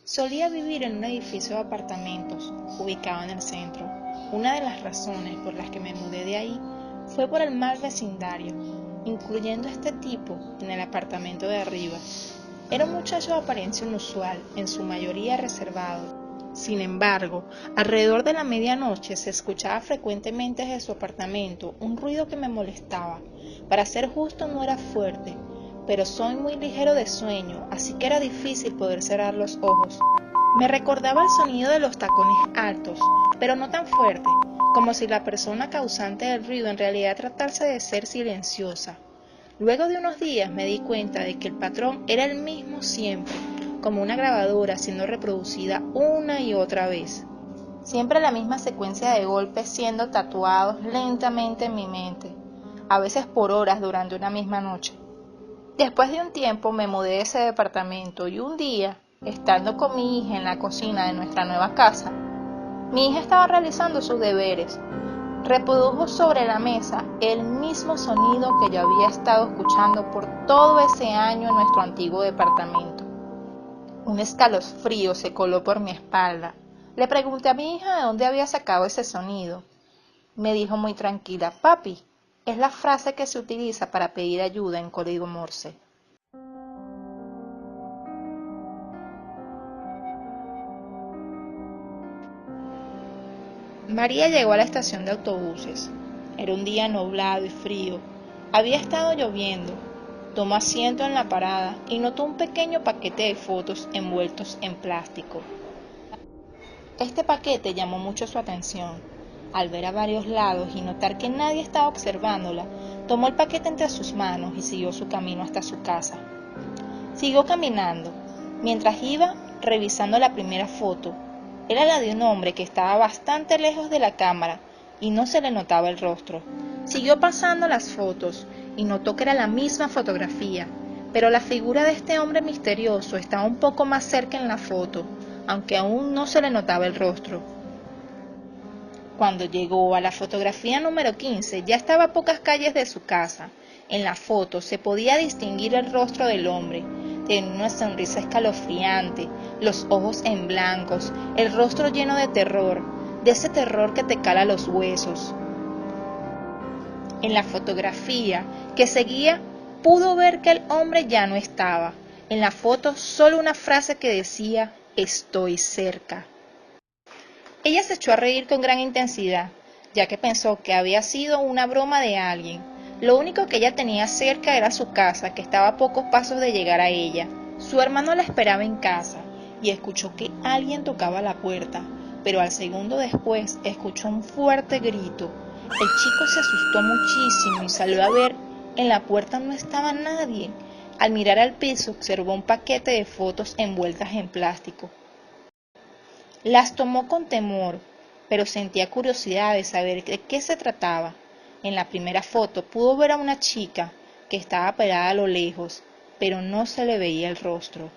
Solía vivir en un edificio de apartamentos ubicado en el centro. Una de las razones por las que me mudé de ahí fue por el mal vecindario, incluyendo este tipo en el apartamento de arriba. Era un muchacho de apariencia inusual, en su mayoría reservado. Sin embargo, alrededor de la medianoche se escuchaba frecuentemente desde su apartamento un ruido que me molestaba. Para ser justo, no era fuerte, pero soy muy ligero de sueño, así que era difícil poder cerrar los ojos. Me recordaba el sonido de los tacones altos, pero no tan fuerte, como si la persona causante del ruido en realidad tratase de ser silenciosa. Luego de unos días me di cuenta de que el patrón era el mismo siempre, como una grabadora siendo reproducida una y otra vez. Siempre la misma secuencia de golpes siendo tatuados lentamente en mi mente, a veces por horas durante una misma noche. Después de un tiempo me mudé de ese departamento y un día, estando con mi hija en la cocina de nuestra nueva casa, mi hija estaba realizando sus deberes. Reprodujo sobre la mesa el mismo sonido que yo había estado escuchando por todo ese año en nuestro antiguo departamento. Un escalofrío se coló por mi espalda. Le pregunté a mi hija de dónde había sacado ese sonido. Me dijo muy tranquila: papi, es la frase que se utiliza para pedir ayuda en código Morse. María llegó a la estación de autobuses. Era un día nublado y frío. Había estado lloviendo. Tomó asiento en la parada y notó un pequeño paquete de fotos envueltos en plástico. Este paquete llamó mucho su atención. Al ver a varios lados y notar que nadie estaba observándola, tomó el paquete entre sus manos y siguió su camino hasta su casa. Siguió caminando. Mientras iba revisando la primera foto, era la de un hombre que estaba bastante lejos de la cámara y no se le notaba el rostro. Siguió pasando las fotos y notó que era la misma fotografía, pero la figura de este hombre misterioso estaba un poco más cerca en la foto, aunque aún no se le notaba el rostro. Cuando llegó a la fotografía número 15, ya estaba a pocas calles de su casa. En la foto se podía distinguir el rostro del hombre. Tenía una sonrisa escalofriante, los ojos en blancos, el rostro lleno de terror, de ese terror que te cala los huesos. En la fotografía que seguía, pudo ver que el hombre ya no estaba. En la foto solo una frase que decía: estoy cerca. Ella se echó a reír con gran intensidad, ya que pensó que había sido una broma de alguien. Lo único que ella tenía cerca era su casa, que estaba a pocos pasos de llegar a ella. Su hermano la esperaba en casa y escuchó que alguien tocaba la puerta, pero al segundo después escuchó un fuerte grito. El chico se asustó muchísimo y salió a ver. En la puerta no estaba nadie. Al mirar al piso observó un paquete de fotos envueltas en plástico. Las tomó con temor, pero sentía curiosidad de saber de qué se trataba. En la primera foto pudo ver a una chica que estaba parada a lo lejos, pero no se le veía el rostro.